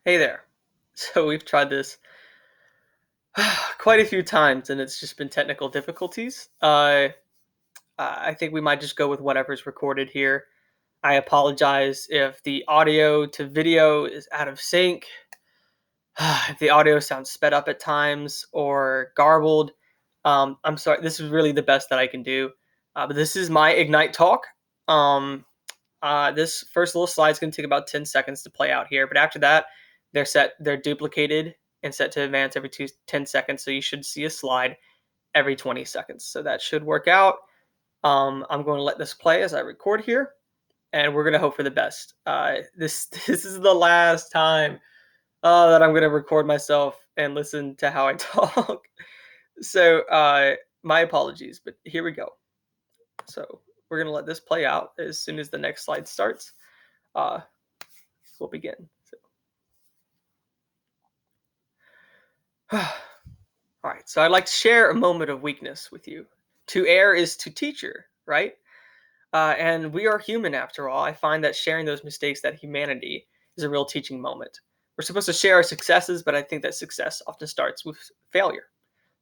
Hey there. So we've tried this quite a few times, and it's just been technical difficulties. I think we might just go with whatever's recorded here. I apologize if the audio to video is out of sync, if the audio sounds sped up at times or garbled. I'm sorry. This is really the best that I can do. But this is my Ignite talk. Um, this first little slide is going to take about 10 seconds to play out here, but after that, they're duplicated and set to advance every 10 seconds. So you should see a slide every 20 seconds. So that should work out. I'm going to let this play as I record here, and we're going to hope for the best. This is the last time that I'm going to record myself and listen to how I talk. So my apologies, but here we go. So we're going to let this play out. As soon as the next slide starts, uh, we'll begin. All right, so I'd like to share a moment of weakness with you. To err is to teacher, right? And we are human after all. I find that sharing those mistakes, that humanity, is a real teaching moment. We're supposed to share our successes, but I think that success often starts with failure.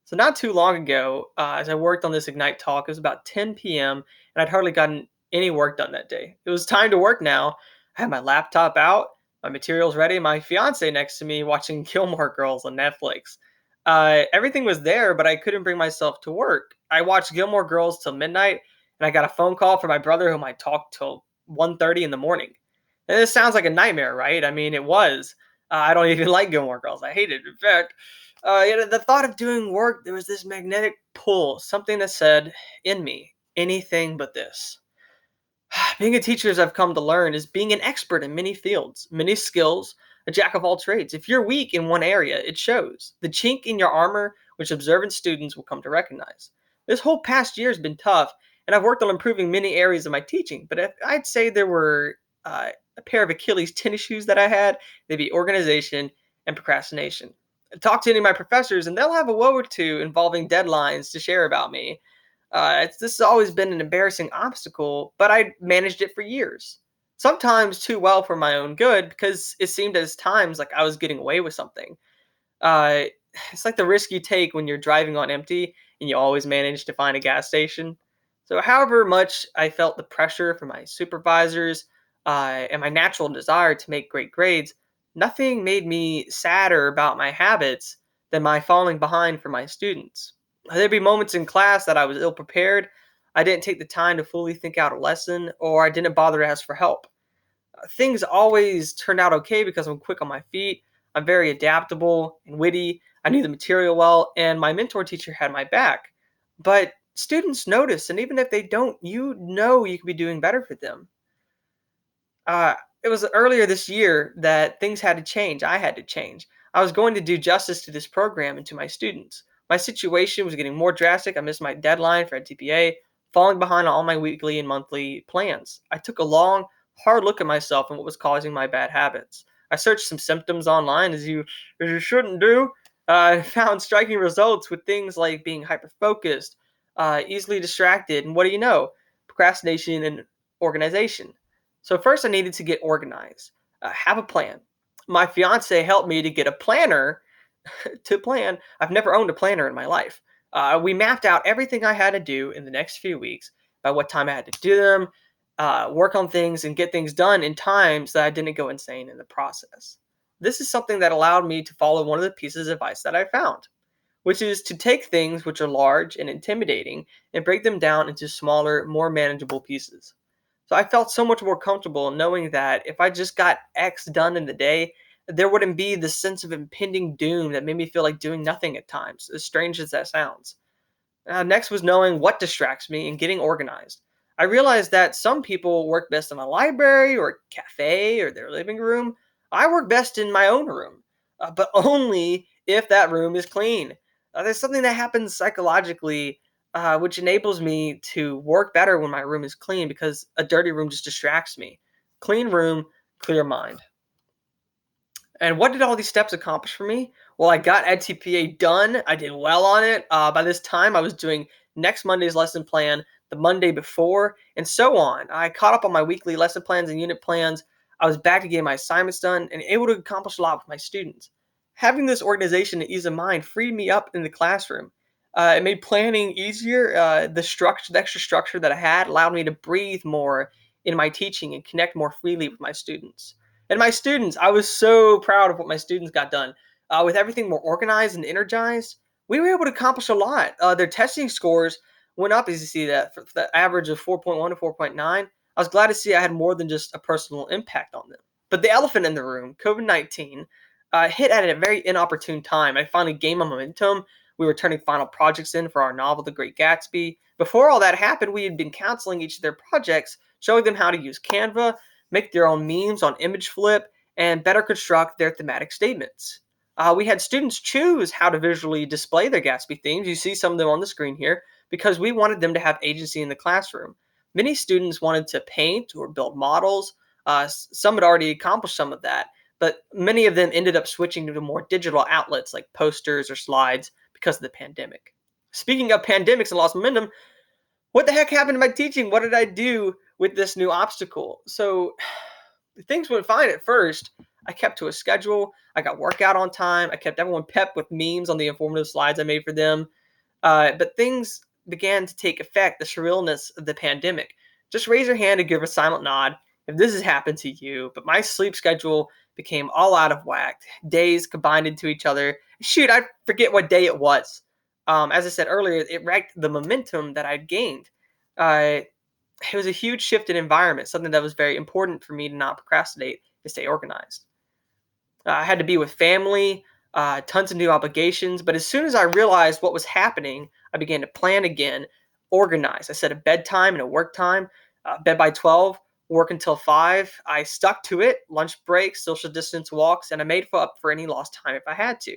So not too long ago, as I worked on this Ignite talk, it was about 10 p.m., and I'd hardly gotten any work done that day. It was time to work now. I had my laptop out, my materials ready, my fiance next to me watching Gilmore Girls on Netflix. Everything was there, but I couldn't bring myself to work. I watched Gilmore Girls till midnight, and I got a phone call from my brother whom I talked till 1:30 in the morning. And this sounds like a nightmare, right? I mean, it was. I don't even like Gilmore Girls. I hate it. In fact, the thought of doing work, there was this magnetic pull, something that said in me, anything but this. Being a teacher, as I've come to learn, is being an expert in many fields, many skills, a jack of all trades. If you're weak in one area, it shows. The chink in your armor, which observant students will come to recognize. This whole past year has been tough, and I've worked on improving many areas of my teaching, but if I'd say there were a pair of Achilles tennis shoes that I had, they'd be organization and procrastination. Talk to any of my professors, and they'll have a woe or two involving deadlines to share about me. This has always been an embarrassing obstacle, but I managed it for years. Sometimes too well for my own good, because it seemed at times like I was getting away with something. Uh, it's like the risk you take when you're driving on empty and you always manage to find a gas station. So, however much I felt the pressure from my supervisors and my natural desire to make great grades, nothing made me sadder about my habits than my falling behind for my students. There'd be moments in class that I was ill prepared, I didn't take the time to fully think out a lesson, or I didn't bother to ask for help. Things always turned out okay because I'm quick on my feet, I'm very adaptable and witty, I knew the material well, and my mentor teacher had my back. But students notice, and even if they don't, you know you could be doing better for them. Uh, it was earlier this year that things had to change. I had to change. I was going to do justice to this program and to my students. My situation was getting more drastic. I missed my deadline for NTPA, falling behind on all my weekly and monthly plans. I took a long, hard look at myself and what was causing my bad habits. I searched some symptoms online, as you shouldn't do, and found striking results with things like being hyper focused, easily distracted, and what do you know? Procrastination and organization. So first, I needed to get organized, have a plan. My fiance helped me to get a planner to plan. I've never owned a planner in my life. We mapped out everything I had to do in the next few weeks, by what time I had to do them, work on things, and get things done in times that I didn't go insane in the process. This is something that allowed me to follow one of the pieces of advice that I found, which is to take things which are large and intimidating and break them down into smaller, more manageable pieces. So I felt so much more comfortable knowing that if I just got X done in the day, there wouldn't be this sense of impending doom that made me feel like doing nothing at times, as strange as that sounds. Next was knowing what distracts me and getting organized. I realized that some people work best in a library or a cafe or their living room. I work best in my own room, but only if that room is clean. There's something that happens psychologically which enables me to work better when my room is clean because a dirty room just distracts me. Clean room, clear mind. And what did all these steps accomplish for me? Well, I got EdTPA done. I did well on it. By this time, I was doing next Monday's lesson plan, the Monday before, and so on. I caught up on my weekly lesson plans and unit plans. I was back to getting my assignments done and able to accomplish a lot with my students. Having this organization and ease of mind freed me up in the classroom. It made planning easier. The extra structure that I had allowed me to breathe more in my teaching and connect more freely with my students. And my students, I was so proud of what my students got done. With everything more organized and energized, we were able to accomplish a lot. Their testing scores went up, as you see that, for the average of 4.1 to 4.9. I was glad to see I had more than just a personal impact on them. But the elephant in the room, COVID-19, hit at a very inopportune time. I finally gained my momentum. We were turning final projects in for our novel, The Great Gatsby. Before all that happened, we had been counseling each of their projects, showing them how to use Canva, make their own memes on Image Flip, and better construct their thematic statements. We had students choose how to visually display their Gatsby themes. You see some of them on the screen here because we wanted them to have agency in the classroom. Many students wanted to paint or build models. Some had already accomplished some of that, but many of them ended up switching to more digital outlets like posters or slides because of the pandemic. Speaking of pandemics and lost momentum, what the heck happened to my teaching? What did I do with this new obstacle? So things went fine at first. I kept to a schedule. I got workout on time. I kept everyone pep with memes on the informative slides I made for them. But things began to take effect, the surrealness of the pandemic. Just raise your hand and give a silent nod if this has happened to you. But my sleep schedule became all out of whack. Days combined into each other. Shoot, I forget what day it was. As I said earlier, it wrecked the momentum that I'd gained. Uh, it was a huge shift in environment, something that was very important for me to not procrastinate and stay organized. I had to be with family, tons of new obligations. But as soon as I realized what was happening, I began to plan again, organize. I set a bedtime and a work time, bed by 12, work until 5. I stuck to it, lunch breaks, social distance walks, and I made up for any lost time if I had to.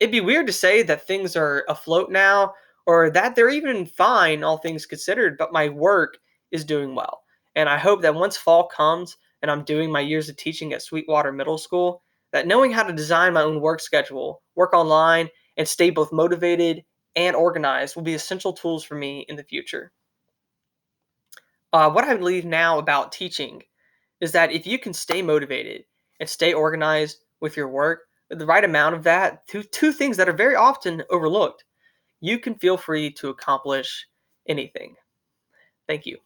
It'd be weird to say that things are afloat now or that they're even fine, all things considered, but my work is doing well. And I hope that once fall comes and I'm doing my years of teaching at Sweetwater Middle School, that knowing how to design my own work schedule, work online, and stay both motivated and organized will be essential tools for me in the future. What I believe now about teaching is that if you can stay motivated and stay organized with your work, with the right amount of that, two things that are very often overlooked, you can feel free to accomplish anything. Thank you.